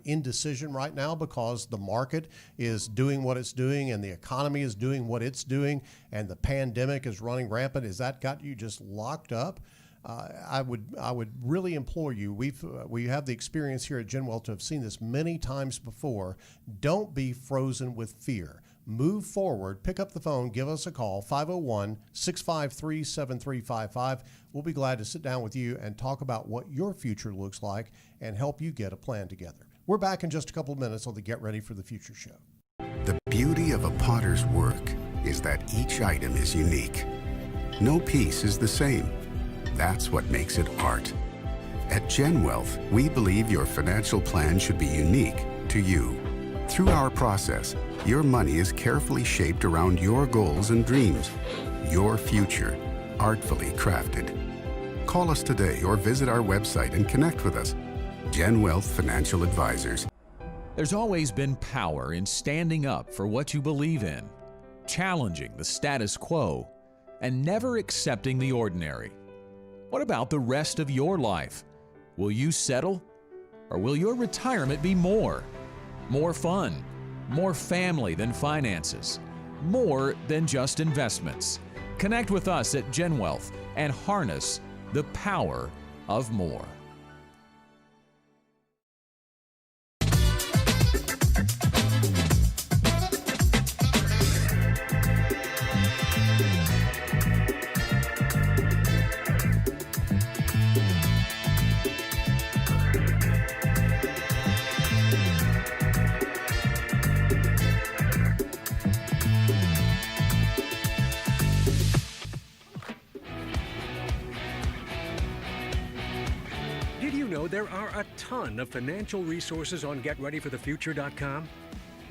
S1: indecision right now because the market is doing what it's doing and the economy is doing what it's doing and the pandemic is running rampant? Has that got you just locked up? I would really implore you. We have the experience here at GenWealth to have seen this many times before. Don't be frozen with fear. Move forward, pick up the phone, give us a call, 501-653-7355. We'll be glad to sit down with you and talk about what your future looks like and help you get a plan together. We're back in just a couple of minutes on the Get Ready for the Future show.
S12: The beauty of a potter's work is that each item is unique. No piece is the same. That's what makes it art. At GenWealth, we believe your financial plan should be unique to you. Through our process, your money is carefully shaped around your goals and dreams. Your future, artfully crafted. Call us today or visit our website and connect with us. GenWealth Financial Advisors.
S13: There's always been power in standing up for what you believe in, challenging the status quo, and never accepting the ordinary. What about the rest of your life? Will you settle? Or will your retirement be more? More fun, more family than finances, more than just investments. Connect with us at GenWealth and harness the power of more.
S7: know there are a ton of financial resources on GetReadyForTheFuture.com?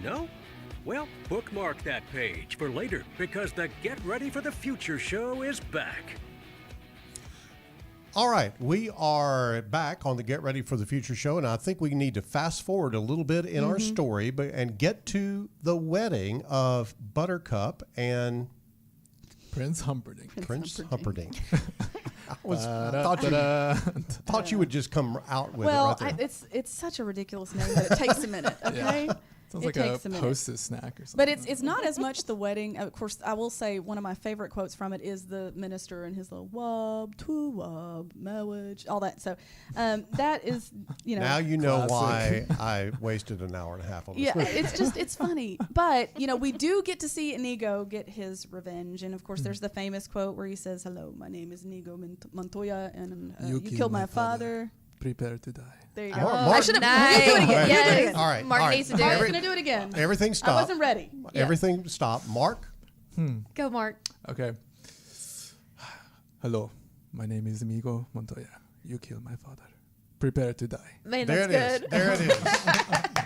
S7: No? Well, bookmark that page for later because the Get Ready for the Future show is back.
S1: All right, we are back on the Get Ready for the Future show, and I think we need to fast forward a little bit in our story and get to the wedding of Buttercup and
S2: Prince Humperdinck.
S1: Prince Humperdinck. I thought you would just come out with it right there.
S3: It's such a ridiculous name that it takes a minute, okay?
S2: Yeah. Sounds like a Hostess snack or something.
S3: But it's not as much the wedding. Of course, I will say one of my favorite quotes from it is the minister and his little wub, tu wub, marriage, all that. So that is,
S1: Now you know why I wasted an hour and a half on this.
S3: Yeah, it's funny. But, we do get to see Inigo get his revenge. And, of course, there's the famous quote where he says, "Hello, my name is Inigo Montoya, and you killed my father.
S2: Prepare to die."
S3: There you go.
S1: Mark,
S3: I should have. Nice. Do it again.
S4: Yes.
S3: Do it again.
S1: All right.
S4: Mark needs to do
S3: Mark's
S4: it.
S3: going to do it again.
S1: Everything stop.
S3: I wasn't ready. Yeah.
S1: Everything stop. Mark?
S4: Go, Mark.
S2: Okay. Hello, my name is Inigo Montoya. You killed my father. Prepare to die.
S4: Man,
S1: There
S4: that's
S1: it is.
S4: good.
S1: There it is.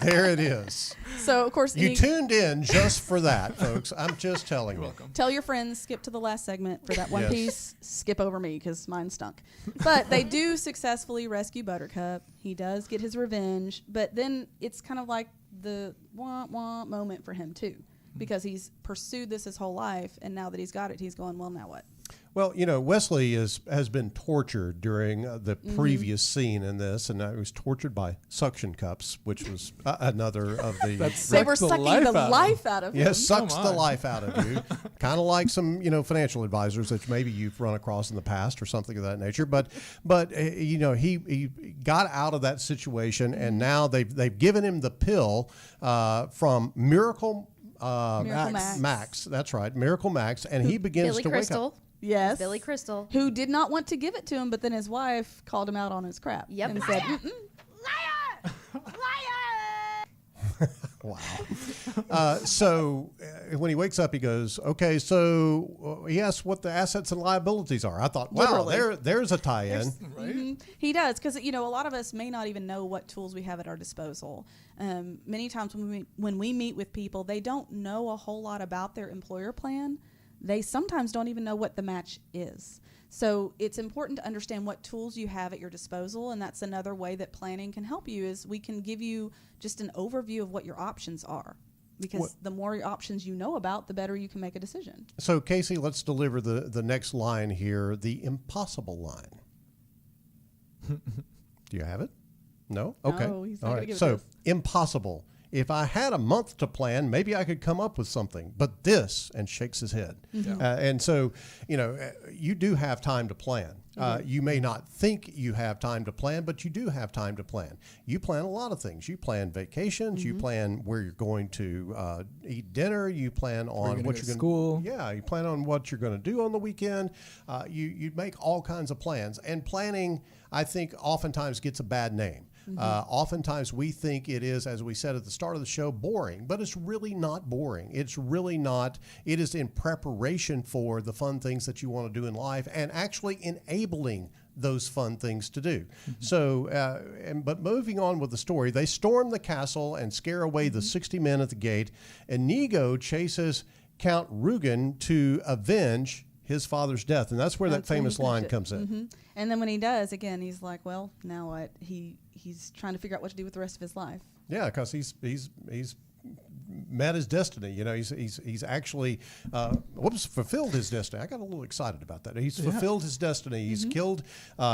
S1: There it is.
S3: So, of course,
S1: You tuned in just for that, folks. I'm just telling you.
S2: Welcome.
S3: tell your friends, skip to the last segment for that one
S1: Yes.
S3: piece. Skip over me because mine stunk. But they do successfully rescue Buttercup. He does get his revenge. But then it's kind of like the wah-wah moment for him, too. Because he's pursued this his whole life. And now that he's got it, he's going, well, now what?
S1: Well, Wesley has been tortured during the previous scene in this, and he was tortured by suction cups, which was another of the...
S3: They were sucking the life out of him.
S1: Yes, sucks the life out of you. Kind of like some, financial advisors that maybe you've run across in the past or something of that nature. But he got out of that situation, and now they've given him the pill from Miracle Max. That's right, Miracle Max, and he begins
S4: Billy
S1: to
S4: Crystal.
S1: wake up.
S3: Yes.
S4: Billy Crystal.
S3: Who did not want to give it to him, but then his wife called him out on his crap.
S4: Yep.
S3: And said,
S1: Wow. So when he wakes up, he goes, okay, so he asks what the assets and liabilities are. I thought, wow, there's a tie-in.
S2: Right?
S3: He does, because, a lot of us may not even know what tools we have at our disposal. Many times when we meet with people, they don't know a whole lot about their employer plan. They sometimes don't even know what the match is. So it's important to understand what tools you have at your disposal, and that's another way that planning can help you is we can give you just an overview of what your options are. Because the more options you know about, the better you can make a decision.
S1: So, Casey, let's deliver the next line here, the impossible line. Do you have it? No? Okay.
S3: No, he's not
S1: all
S3: gonna
S1: right.
S3: give it
S1: So,
S3: to us.
S1: impossible. If I had a month to plan, maybe I could come up with something. But this, and shakes his head. And so, you do have time to plan. You may not think you have time to plan, but you do have time to plan. You plan a lot of things. You plan vacations. You plan where you're going to eat dinner. You plan on what you're going to
S2: school.
S1: Yeah, you plan on what you're going to do on the weekend. You make all kinds of plans. And planning, I think, oftentimes gets a bad name. Oftentimes we think it is, as we said at the start of the show, boring, but it's really not boring. It's really not. It is in preparation for the fun things that you want to do in life and actually enabling those fun things to do. So, but moving on with the story, they storm the castle and scare away the 60 men at the gate. Inigo chases Count Rugen to avenge his father's death, and that's where that famous line comes in.
S3: And then when he does, again, he's like, well, now what? He's trying to figure out what to do with the rest of his life.
S1: Yeah, because he's met his destiny. He's actually fulfilled his destiny. I got a little excited about that. He's fulfilled his destiny. He's killed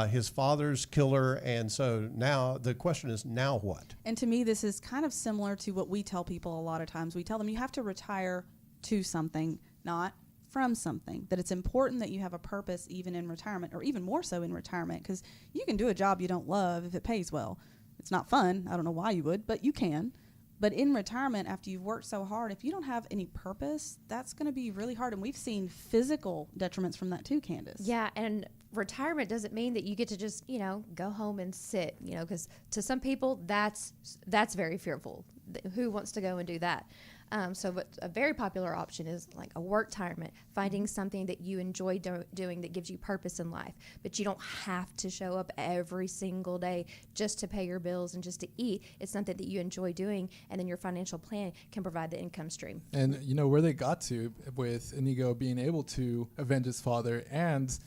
S1: his father's killer, and so now the question is, now what?
S3: And to me, this is kind of similar to what we tell people a lot of times. We tell them you have to retire to something, not from something, that it's important that you have a purpose even in retirement, or even more so in retirement, because you can do a job you don't love if it pays well. It's not fun. I don't know why you would, but you can. But in retirement, after you've worked so hard, if you don't have any purpose, that's going to be really hard. And we've seen physical detriments from that too, Candace.
S4: Yeah, and retirement doesn't mean that you get to just, go home and sit, because to some people that's very fearful. Who wants to go and do that? So what's a very popular option is like a work retirement, finding something that you enjoy doing that gives you purpose in life. But you don't have to show up every single day just to pay your bills and just to eat. It's something that you enjoy doing, and then your financial plan can provide the income stream.
S2: And you know where they got to with Inigo being able to avenge his father and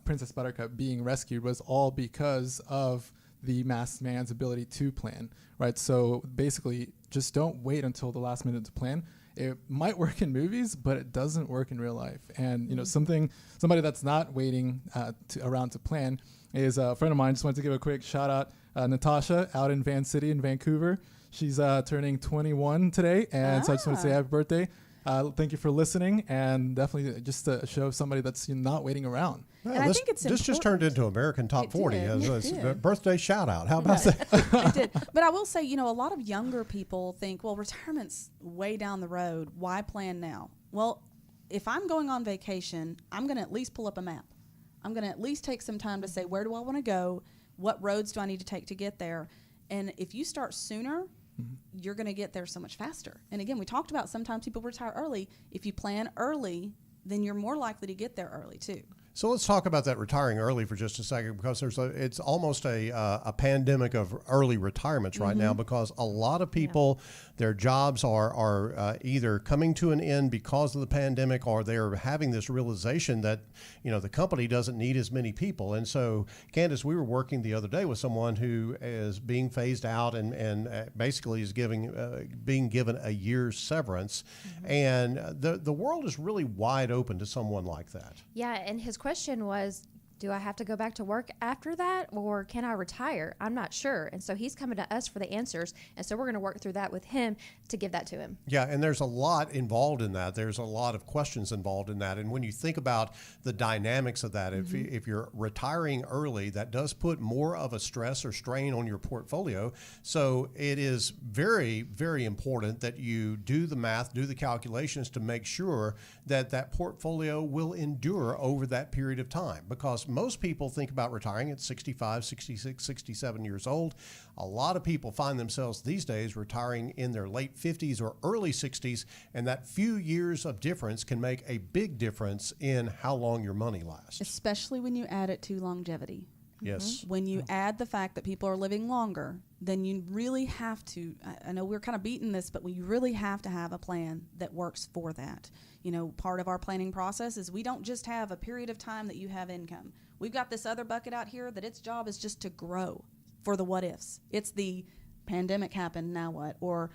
S2: Princess Buttercup being rescued was all because of the masked man's ability to plan, right? So basically, just don't wait until the last minute to plan. It might work in movies, but it doesn't work in real life. And you know, somebody that's not waiting around to plan is a friend of mine. Just wanted to give a quick shout out, Natasha, out in Van City in Vancouver. She's turning 21 today, and so I just want to say happy birthday. Thank you for listening, and definitely just to show somebody that's not waiting around.
S3: And I think it's
S1: this just turned into American Top 40 as a birthday shout out. How about that?
S3: It did. But I will say, you know, a lot of younger people think, well, retirement's way down the road. Why plan now? Well, if I'm going on vacation, I'm going to at least pull up a map. I'm going to at least take some time to say, where do I want to go? What roads do I need to take to get there? And if you start sooner, you're going to get there so much faster. And again, we talked about sometimes people retire early. If you plan early, then you're more likely to get there early too.
S1: So let's talk about that retiring early for just a second, because it's almost a pandemic of early retirements right now, because a lot of people, their jobs are either coming to an end because of the pandemic, or they're having this realization that, you know, the company doesn't need as many people. And so, Candace, we were working the other day with someone who is being phased out and basically is being given a year's severance. And the world is really wide open to someone like that.
S4: Yeah, and his question was, do I have to go back to work after that, or can I retire? I'm not sure. And so he's coming to us for the answers. And so we're going to work through that with him to give that to him.
S1: Yeah, and there's a lot involved in that. There's a lot of questions involved in that. And when you think about the dynamics of that, if you're retiring early, that does put more of a stress or strain on your portfolio. So it is very, very important that you do the math, do the calculations to make sure that that portfolio will endure over that period of time, because most people think about retiring at 65, 66, 67 years old. A lot of people find themselves these days retiring in their late 50s or early 60s, and that few years of difference can make a big difference in how long your money lasts.
S3: Especially when you add it to longevity.
S1: Yes.
S3: When you add the fact that people are living longer, then you really have to, I know we're kind of beating this, but we really have to have a plan that works for that. You know, part of our planning process is we don't just have a period of time that you have income. We've got this other bucket out here that its job is just to grow for the what ifs. It's the pandemic happened, now what? Or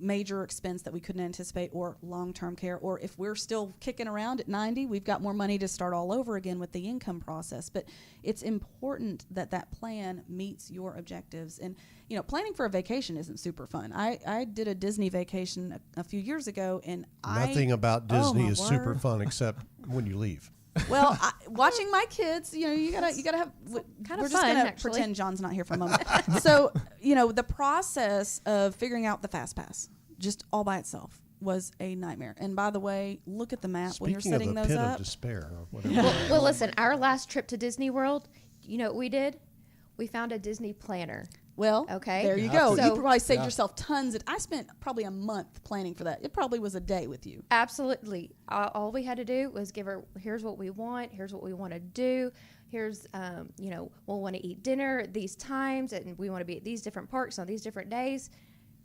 S3: major expense that we couldn't anticipate, or long-term care, or if we're still kicking around at 90, we've got more money to start all over again with the income process. But it's important that that plan meets your objectives. And you know, planning for a vacation isn't super fun. I did a Disney vacation a few years ago, and
S1: nothing about Disney is super fun except when you leave.
S3: Well, watching my kids, you know, you gotta have.
S4: Kind
S3: we're
S4: of
S3: just
S4: fun,
S3: gonna
S4: actually.
S3: pretend John's not here for a moment. So, you know, the process of figuring out the fast pass, just all by itself, was a nightmare. And by the way, look at the map when you're setting those up.
S1: Speaking of the pit of despair, or whatever.
S4: Well, listen, our last trip to Disney World, you know what we did? We found a Disney planner.
S3: Well,
S4: okay,
S3: there you go.
S4: So,
S3: you probably saved yourself tons. I spent probably a month planning for that. It probably was a day with you.
S4: Absolutely. All we had to do was give her, here's what we want, here's what we want to do, here's, you know, we'll want to eat dinner at these times, and we want to be at these different parks on these different days.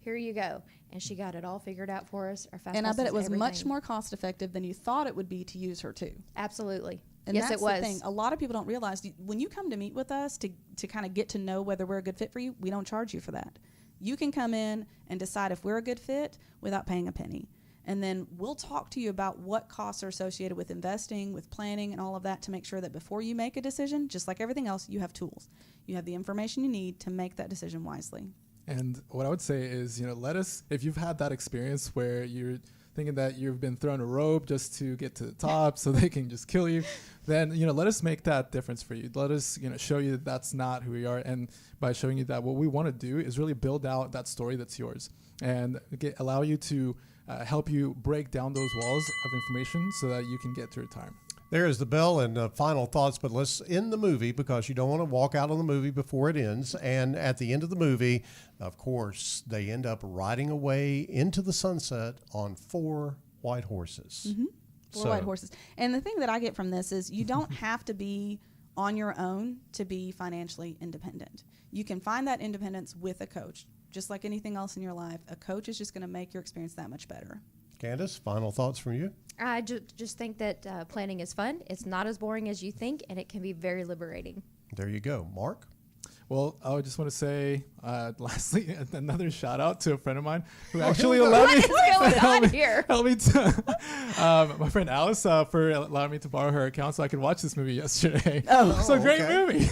S4: Here you go. And she got it all figured out for us. Our fast
S3: and I bet it was
S4: everything.
S3: much more cost effective than you thought it would be to use her too.
S4: Absolutely.
S3: And
S4: yes,
S3: that's
S4: it was.
S3: the thing. A lot of people don't realize when you come to meet with us to kind of get to know whether we're a good fit for you, we don't charge you for that. You can come in and decide if we're a good fit without paying a penny. And then we'll talk to you about what costs are associated with investing, with planning, and all of that to make sure that before you make a decision, just like everything else, you have tools. You have the information you need to make that decision wisely.
S2: And what I would say is, you know, if you've had that experience where you're thinking that you've been thrown a rope just to get to the top so they can just kill you, then, you know, let us make that difference for you. Let us, you know, show you that that's not who we are. And by showing you that, what we want to do is really build out that story that's yours and allow you to help you break down those walls of information so that you can get to retirement.
S1: There is the bell and final thoughts, but let's end the movie because you don't want to walk out on the movie before it ends. And at the end of the movie, of course, they end up riding away into the sunset on 4 white horses.
S3: Mm-hmm. 4 white horses. And the thing that I get from this is you don't have to be on your own to be financially independent. You can find that independence with a coach. Just like anything else in your life, a coach is just going to make your experience that much better.
S1: Candace, final thoughts from you?
S4: I just think that planning is fun. It's not as boring as you think, and it can be very liberating.
S1: There you go. Mark?
S2: Well, I would just want to say, lastly, another shout out to a friend of mine who actually allowed me.
S4: What is going on here?
S2: Help me to, my friend Alice for allowing me to borrow her account so I could watch this movie yesterday. It's a great movie.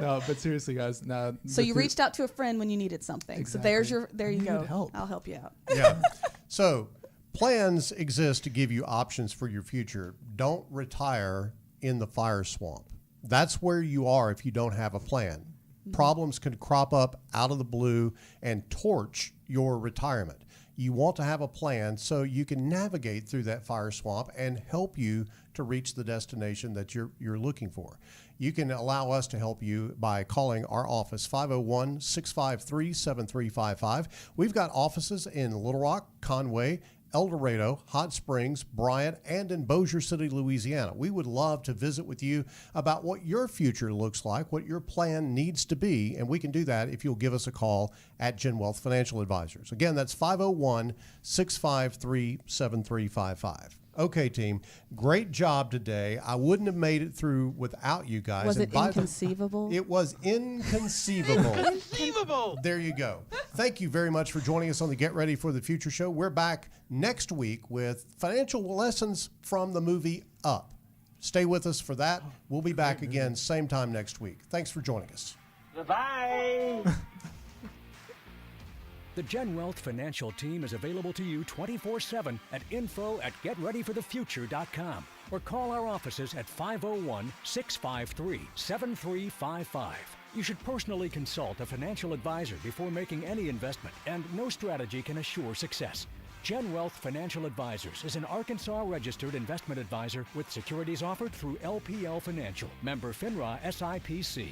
S2: No, but seriously, guys.
S3: So you reached out to a friend when you needed something.
S2: Exactly.
S3: So there you go.
S2: Help.
S3: I'll help you out.
S1: Yeah. So plans exist to give you options for your future. Don't retire in the fire swamp. That's where you are if you don't have a plan. Problems can crop up out of the blue and torch your retirement. You want to have a plan so you can navigate through that fire swamp and help you to reach the destination that you're looking for. You can allow us to help you by calling our office, 501-653-7355. We've got offices in Little Rock, Conway, El Dorado, Hot Springs, Bryant, and in Bossier City, Louisiana. We would love to visit with you about what your future looks like, what your plan needs to be, and we can do that if you'll give us a call at GenWealth Financial Advisors. Again, that's 501-653-7355. Okay, team, great job today. I wouldn't have made it through without you guys.
S3: Was it inconceivable?
S1: It was inconceivable.
S11: Unbelievable.
S1: There you go. Thank you very much for joining us on the Get Ready for the Future show. We're back next week with financial lessons from the movie Up. Stay with us for that. We'll be back again same time next week. Thanks for joining us.
S11: Goodbye.
S7: The GenWealth financial team is available to you 24/7 at info@getreadyforthefuture.com or call our offices at 501-653-7355. You should personally consult a financial advisor before making any investment, and no strategy can assure success. GenWealth Financial Advisors is an Arkansas-registered investment advisor with securities offered through LPL Financial, member FINRA SIPC.